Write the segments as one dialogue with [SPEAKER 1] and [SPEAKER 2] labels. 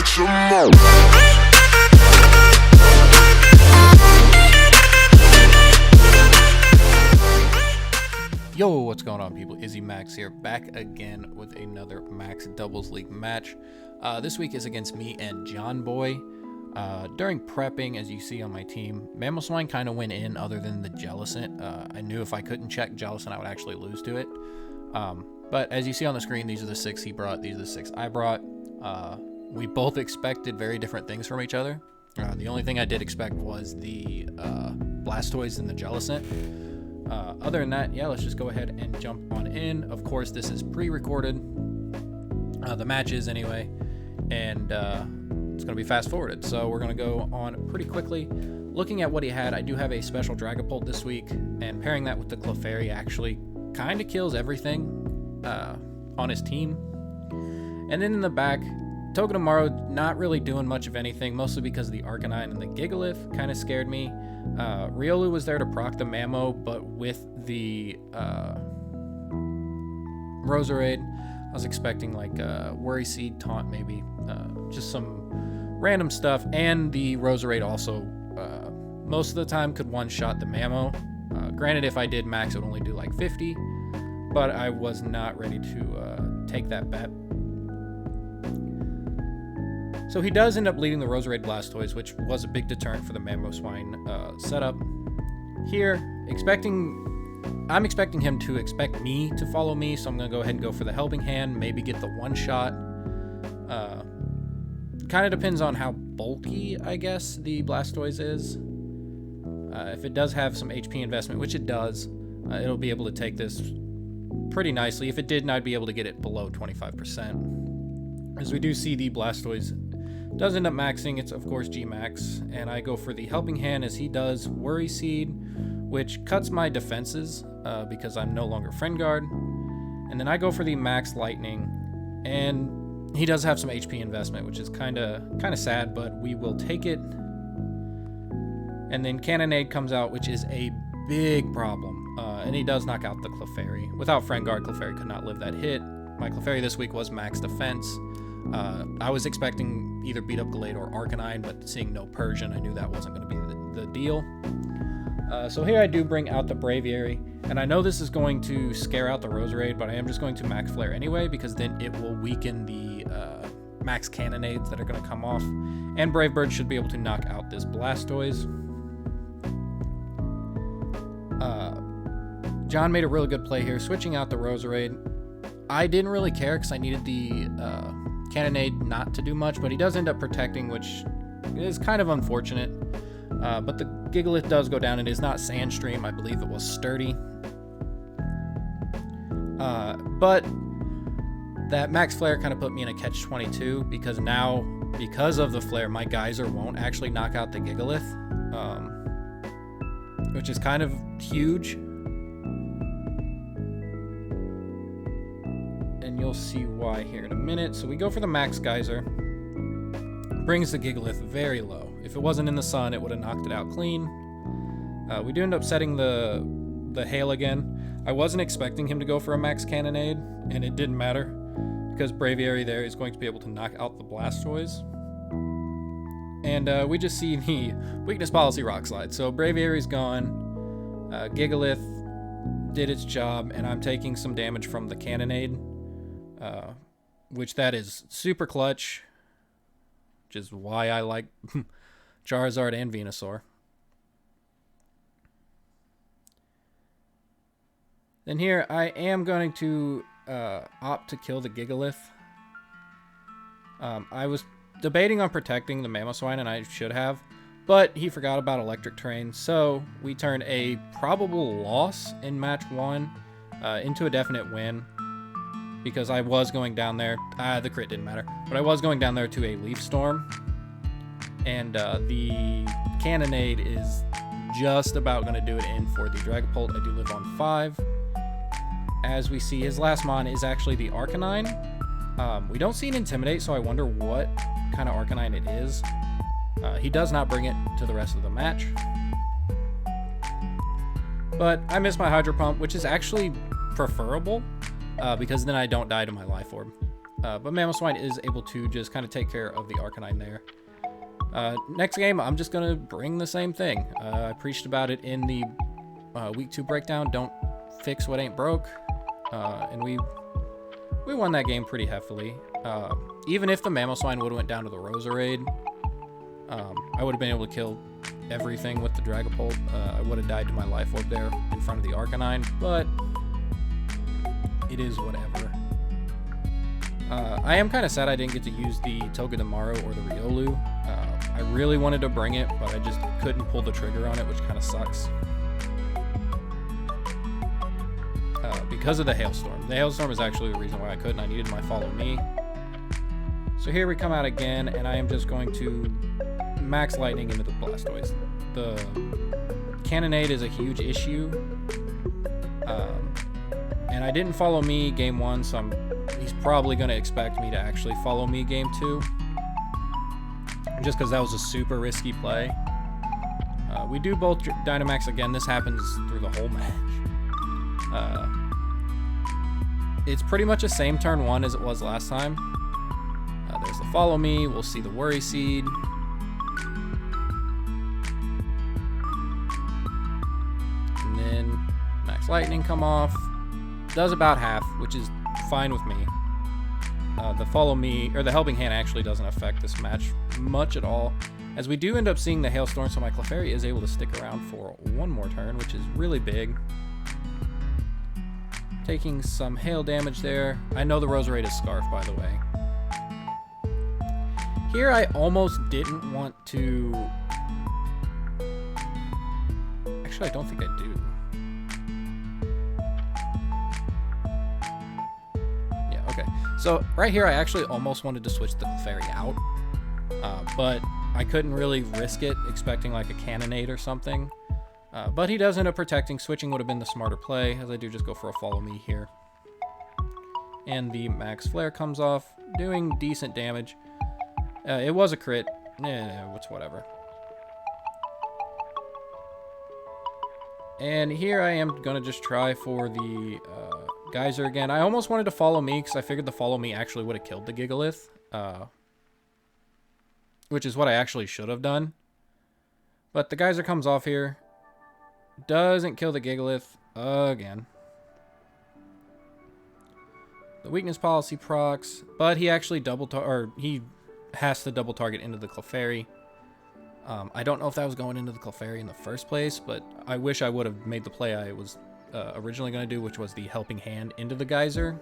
[SPEAKER 1] some more.
[SPEAKER 2] Yo, what's going on, people? Izzy Max here, back again with another Max Doubles League match. This week is against me and John Boy. During prepping, as you see on my team, Mamoswine kind of went in other than the Jellicent. I knew if I couldn't check Jellicent, I would actually lose to it. But as you see on the screen, these are the 6 he brought, these are the 6 I brought. We both expected very different things from each other. The only thing I did expect was the Blastoise and the Jellicent. Other than that, yeah, let's just go ahead and jump on in. Of course, this is pre-recorded, the matches anyway, and it's going to be fast-forwarded, so we're going to go on pretty quickly. Looking at what he had, I do have a special Dragapult this week, and pairing that with the Clefairy actually kind of kills everything on his team. And then in the back, Togedemaru not really doing much of anything, mostly because the Arcanine and the Gigalith kind of scared me. Riolu was there to proc the Mamo, but with the Roserade, I was expecting like Worry Seed, Taunt maybe, just some random stuff. And the Roserade also, most of the time, could one-shot the Mamo. Granted, if I did max, it would only do like 50, but I was not ready to take that bet. So he does end up leading the Roserade Blastoise, which was a big deterrent for the Mamoswine setup. Here, I'm expecting him to expect me to follow me, so I'm going to go ahead and go for the Helping Hand, maybe get the one-shot. Kind of depends on how bulky, I guess, the Blastoise is. If it does have some HP investment, which it does, it'll be able to take this pretty nicely. If it didn't, I'd be able to get it below 25%. As we do see, the Blastoise does end up maxing. It's, of course, G-Max. And I go for the Helping Hand as he does Worry Seed, which cuts my defenses because I'm no longer Friend Guard. And then I go for the Max Lightning. And he does have some HP investment, which is kind of sad, but we will take it. And then Cannonade comes out, which is a big problem. And he does knock out the Clefairy. Without Friend Guard, Clefairy could not live that hit. My Clefairy this week was max defense. I was expecting either beat up Gallade or Arcanine, but seeing no Persian, I knew that wasn't going to be the deal. So here I do bring out the Braviary, and I know this is going to scare out the Roserade, but I am just going to Max Flare anyway, because then it will weaken the Max Cannonades that are going to come off, and Brave Bird should be able to knock out this Blastoise. John made a really good play here, switching out the Roserade. I didn't really care because I needed the Cannonade not to do much, but he does end up protecting, which is kind of unfortunate. But the Gigalith does go down. It is not Sandstream. I believe it was Sturdy. But that Max Flare kind of put me in a catch-22 because now, because of the Flare, my Geyser won't actually knock out the Gigalith, which is kind of huge. And you'll see why here in a minute. So we go for the Max Geyser. Brings the Gigalith very low. If it wasn't in the sun, it would have knocked it out clean. We do end up setting the Hail again. I wasn't expecting him to go for a Max Cannonade, and it didn't matter, because Braviary there is going to be able to knock out the Blastoise. And we just see the Weakness Policy Rock Slide. So Braviary's gone. Gigalith did its job, and I'm taking some damage from the Cannonade. Which that is super clutch, which is why I like Charizard and Venusaur. Then here, I am going to opt to kill the Gigalith. I was debating on protecting the Mamoswine, and I should have, but he forgot about Electric Terrain, so we turned a probable loss in match 1 into a definite win. Because I was going down there, the crit didn't matter, but I was going down there to a Leaf Storm, and the Cannonade is just about going to do it in for the Dragapult. I do live on 5. As we see, his last mon is actually the Arcanine. We don't see an Intimidate, so I wonder what kind of Arcanine it is. He does not bring it to the rest of the match. But I miss my Hydro Pump, which is actually preferable, because then I don't die to my Life Orb. but Mamoswine is able to just kind of take care of the Arcanine there. Next game, I'm just going to bring the same thing. I preached about it in the week 2 breakdown. Don't fix what ain't broke. And we won that game pretty heavily. Even if the Mamoswine would have went down to the Roserade, I would have been able to kill everything with the Dragapult. I would have died to my Life Orb there in front of the Arcanine, but it is whatever. I am kind of sad I didn't get to use the Togedemaru or the Riolu. I really wanted to bring it, but I just couldn't pull the trigger on it, which kind of sucks. Because of the Hailstorm. The Hailstorm is actually the reason why I couldn't. I needed my Follow Me. So here we come out again, and I am just going to Max Lightning into the Blastoise. The Cannonade is a huge issue. And I didn't Follow Me game 1, so he's probably going to expect me to actually Follow Me game 2. Just because that was a super risky play. We do both Dynamax again. This happens through the whole match. It's pretty much the same turn 1 as it was last time. There's the Follow Me. We'll see the Worry Seed. And then Max Lightning come off. Does about half, which is fine with me. The Follow Me, or the Helping Hand, actually doesn't affect this match much at all, as we do end up seeing the Hailstorm, so my Clefairy is able to stick around for one more turn, which is really big. Taking some hail damage there. I know the Roserade is Scarf, by the way. Here I almost didn't want to... Actually, I don't think I do. So right here, I actually almost wanted to switch the Clefairy out, but I couldn't really risk it, expecting like a Cannonade or something. But he does end up protecting. Switching would have been the smarter play, as I do just go for a Follow Me here. And the Max Flare comes off, doing decent damage. It was a crit. It's whatever. And here I am going to just try for the Geyser again. I almost wanted to Follow Me because I figured the Follow Me actually would have killed the Gigalith. Which is what I actually should have done. But the Geyser comes off here. Doesn't kill the Gigalith again. The Weakness Policy procs, but he actually he has to double target into the Clefairy. I don't know if that was going into the Clefairy in the first place, but I wish I would have made the play I was originally going to do, which was the Helping Hand into the Geyser.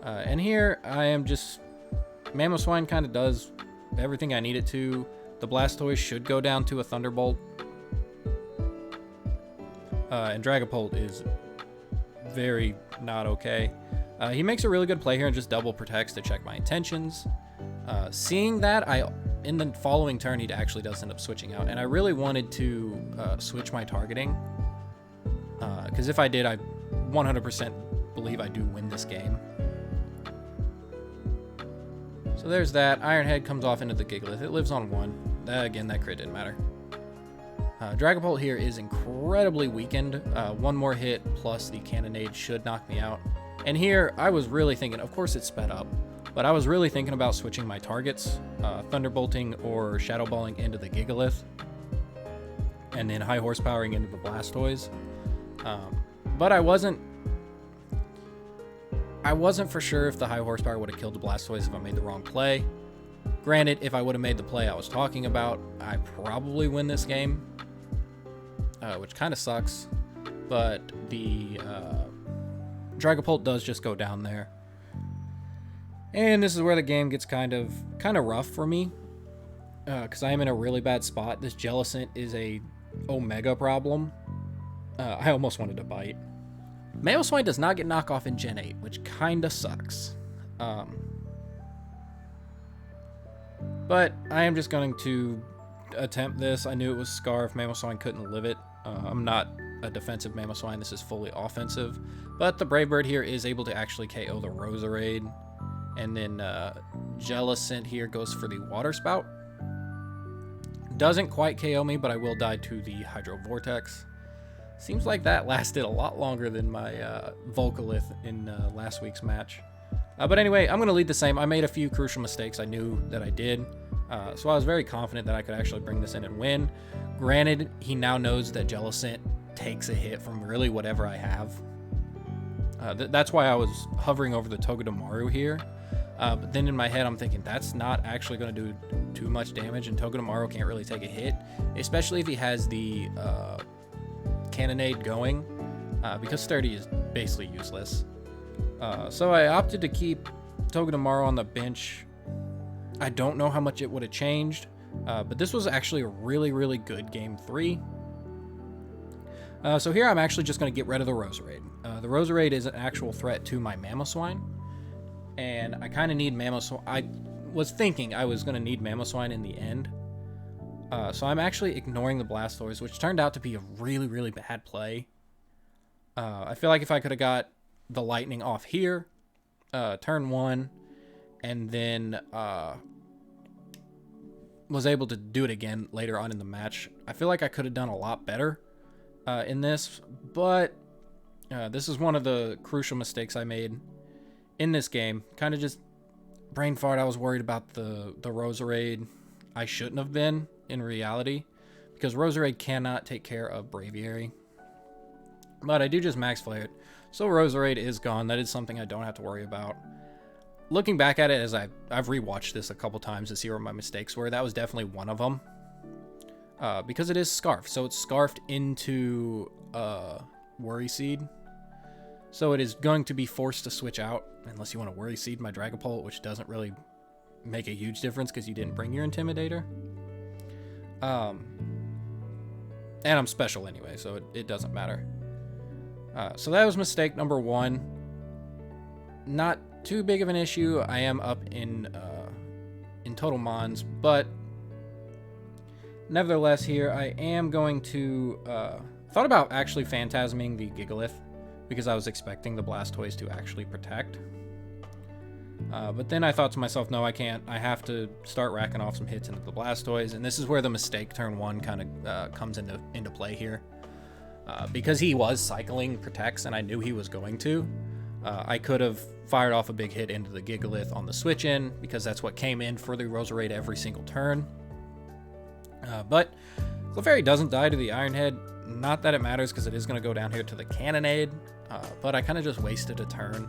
[SPEAKER 2] And here I am just... Mamoswine kind of does everything I need it to. The Blastoise should go down to a Thunderbolt. And Dragapult is very not okay. He makes a really good play here and just double protects to check my intentions. Seeing that, in the following turn, he actually does end up switching out. And I really wanted to switch my targeting. Because if I did, I 100% believe I do win this game. So there's that. Iron Head comes off into the Gigalith. It lives on 1. Again, that crit didn't matter. Dragapult here is incredibly weakened. One more hit plus the Cannonade should knock me out. And here, I was really thinking, of course it's sped up, but I was really thinking about switching my targets, Thunderbolting or Shadow Balling into the Gigalith, and then High Horsepowering into the Blastoise. But I wasn't for sure if the High Horsepower would have killed the Blastoise if I made the wrong play. Granted, if I would have made the play I was talking about, I probably win this game, which kind of sucks. But the Dragapult does just go down there. And this is where the game gets kind of rough for me, because I am in a really bad spot. This Jellicent is a Omega problem. I almost wanted to bite. Mamoswine does not get knockoff in Gen 8, which kind of sucks. But I am just going to attempt this. I knew it was Scarf. Mamoswine couldn't live it. I'm not a defensive Mamoswine. This is fully offensive. But the Brave Bird here is able to actually KO the Roserade. And then Jellicent here goes for the Water Spout. Doesn't quite KO me, but I will die to the Hydro Vortex. Seems like that lasted a lot longer than my Volcalith in last week's match. But anyway, I'm going to lead the same. I made a few crucial mistakes I knew that I did. So I was very confident that I could actually bring this in and win. Granted, he now knows that Jellicent takes a hit from really whatever I have. That's why I was hovering over the Togedemaru here. But then in my head, I'm thinking that's not actually going to do too much damage, and Togedemaru can't really take a hit, especially if he has the Cannonade going, because Sturdy is basically useless. So I opted to keep Togedemaru on the bench. I don't know how much it would have changed, but this was actually a really, really good game 3. So here I'm actually just going to get rid of the Roserade. The Roserade is an actual threat to my Mamoswine, and I kind of need Mamoswine. I was thinking I was going to need Mamoswine in the end. So I'm actually ignoring the Blastoise, which turned out to be a really, really bad play. I feel like if I could have got the Lightning off here, turn 1, and then was able to do it again later on in the match, I feel like I could have done a lot better in this, but this is one of the crucial mistakes I made in this game. Kind of just brain fart. I was worried about the Roserade. I shouldn't have been in reality, because Roserade cannot take care of Braviary. But I do just max flare it, so Roserade is gone. That is something I don't have to worry about. Looking back at it, as I've rewatched this a couple times to see where my mistakes were, that was definitely one of them. Because it is Scarf, so it's scarfed into Worry Seed. So it is going to be forced to switch out, unless you want to Worry Seed my Dragapult, which doesn't really make a huge difference because you didn't bring your Intimidator. And I'm special anyway, so it doesn't matter. So that was mistake number 1. Not too big of an issue. I am up in total mons, but nevertheless here I am going to thought about actually phantasming the Gigalith, because I was expecting the Blastoise to actually protect. But then I thought to myself, no, I can't. I have to start racking off some hits into the Blastoise, and this is where the mistake turn 1 kind of comes into play here. Because he was cycling protects, and I knew he was going to. I could have fired off a big hit into the Gigalith on the switch in, because that's what came in for the Roserade every single turn. But Clefairy doesn't die to the Iron Head. Not that it matters, because it is going to go down here to the Cannonade. But I kind of just wasted a turn.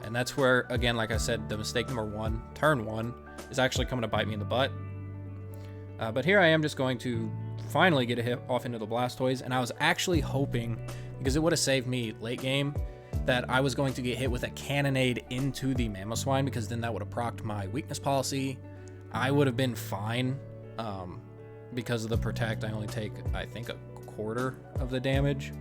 [SPEAKER 2] And that's where, again, like I said, the mistake number 1, turn 1, is actually coming to bite me in the butt. But here I am just going to finally get a hit off into the Blastoise, and I was actually hoping, because it would have saved me late game, that I was going to get hit with a Cannonade into the Mamoswine, because then that would have procced my weakness policy. I would have been fine. Because of the protect, I only take, I think, a quarter of the damage.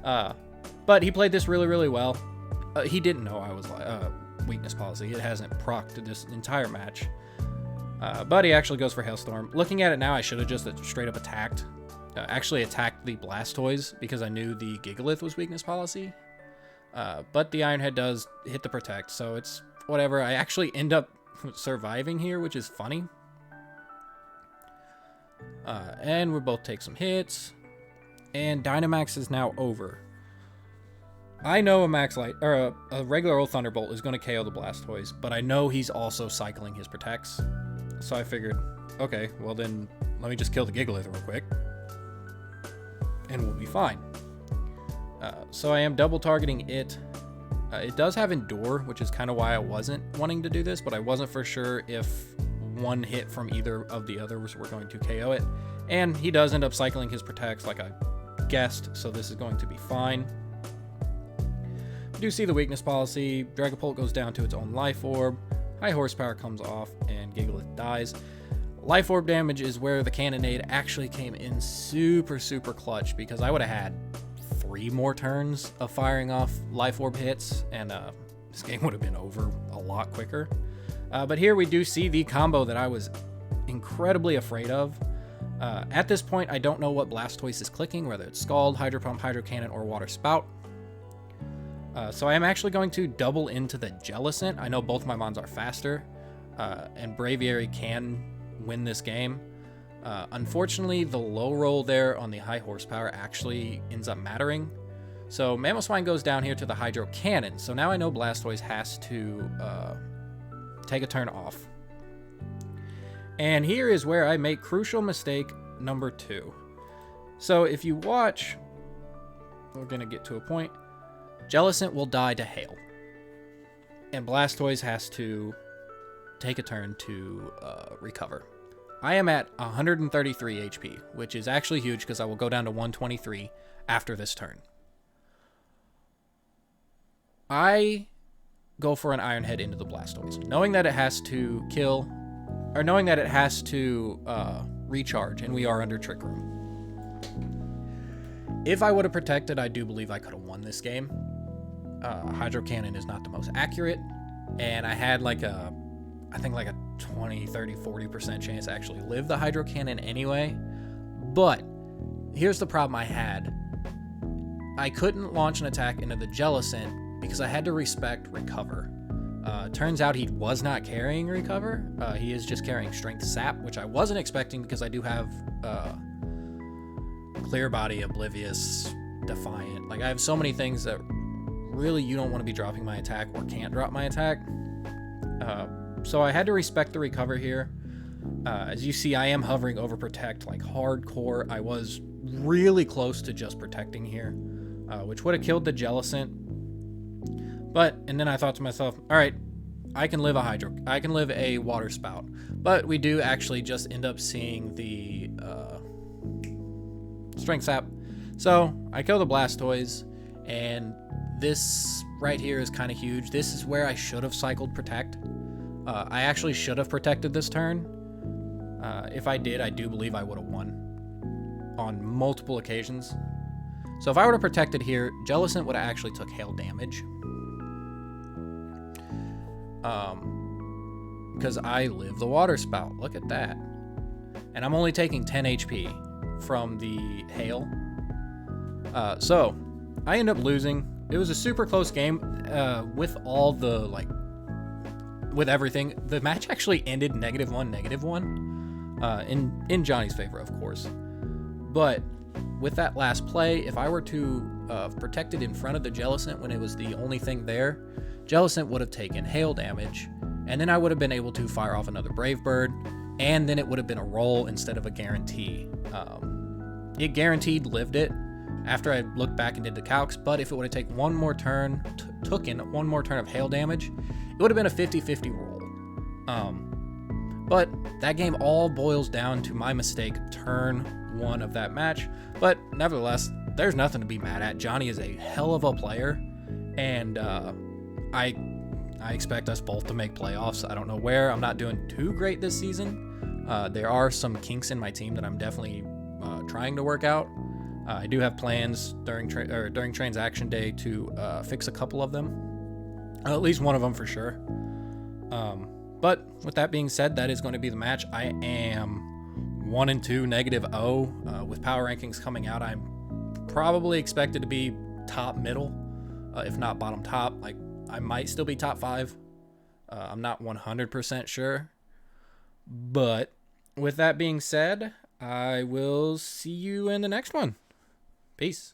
[SPEAKER 2] But he played this really, really well. He didn't know I was weakness policy. It hasn't procced this entire match. But he actually goes for Hailstorm. Looking at it now, I should have just straight up attacked. Actually attacked the Blastoise, because I knew the Gigalith was weakness policy. But the Iron Head does hit the protect, so it's whatever. I actually end up surviving here, which is funny. And we both take some hits. And Dynamax is now over. I know a Max Light, or a regular old Thunderbolt is going to KO the Blastoise, but I know he's also cycling his protects. So I figured, okay, well then let me just kill the Gigalith real quick, and we'll be fine. So I am double targeting it. It does have Endure, which is kind of why I wasn't wanting to do this, but I wasn't for sure if one hit from either of the others were going to KO it. And he does end up cycling his protects like I guessed, so this is going to be fine. Do see the weakness policy. Dragapult goes down to its own Life Orb. High Horsepower comes off, and Gigalith dies. Life Orb damage is where the Cannonade actually came in super, super clutch, because I would have had 3 more turns of firing off Life Orb hits, and this game would have been over a lot quicker. But here we do see the combo that I was incredibly afraid of. At this point, I don't know what Blastoise is clicking, whether it's Scald, Hydro Pump, Hydro Cannon, or Water Spout. So I am actually going to double into the Jellicent. I know both my mons are faster, and Braviary can win this game. Unfortunately, the low roll there on the high horsepower actually ends up mattering. So Mamoswine goes down here to the Hydro Cannon. So now I know Blastoise has to take a turn off. And here is where I make crucial mistake number 2. So if you watch, we're going to get to a point. Jellicent will die to Hail. And Blastoise has to take a turn to recover. I am at 133 HP, which is actually huge because I will go down to 123 after this turn. I go for an Iron Head into the Blastoise, knowing that it has to kill, or knowing that it has to recharge, and we are under Trick Room. If I would have protected, I do believe I could have won this game. Hydro Cannon is not the most accurate, and I had like a, I think like a 20, 30, 40% chance to actually live the Hydro Cannon anyway. But here's the problem I had. I couldn't launch an attack into the Jellicent because I had to respect Recover. Turns out he was not carrying Recover. He is just carrying Strength Sap, which I wasn't expecting because I do have Clear Body, Oblivious, Defiant. Like, I have so many things that really you don't want to be dropping my attack or can't drop my attack. So I had to respect the Recover here. As you see, I am hovering over Protect like hardcore. I was really close to just protecting here, which would have killed the Jellicent. And then I thought to myself, all right, I can live a Water Spout. But we do actually just end up seeing the Strength Sap. So I kill the Blastoise, and this right here is kind of huge. This is where I should have cycled Protect. I actually should have protected this turn. If I did, I do believe I would have won on multiple occasions. So if I would have protected here, Jellicent would have actually took hail damage. Because I live the Water Spout. Look at that. And I'm only taking 10 HP from the hail. So I end up losing. It was a super close game with all the, with everything. The match actually ended -1, in Johnny's favor, of course. But with that last play, if I were to have protected in front of the Jellicent when it was the only thing there, Jellicent would have taken hail damage, and then I would have been able to fire off another Brave Bird, and then it would have been a roll instead of a guarantee. It guaranteed lived it after I looked back and did the calcs, but if it would have taken one more turn, one more turn of hail damage, it would have been a 50-50 roll. But that game all boils down to my mistake turn 1 of that match. But nevertheless, there's nothing to be mad at. Johnny is a hell of a player, and I expect us both to make playoffs. I don't know where. I'm not doing too great this season. There are some kinks in my team that I'm definitely trying to work out. I do have plans during transaction day to fix a couple of them, at least one of them for sure. But with that being said, that is going to be the match. I am 1-2, -0. With power rankings coming out, I'm probably expected to be top middle, if not bottom top. Like, I might still be top 5. I'm not 100% sure. But with that being said, I will see you in the next one. Peace.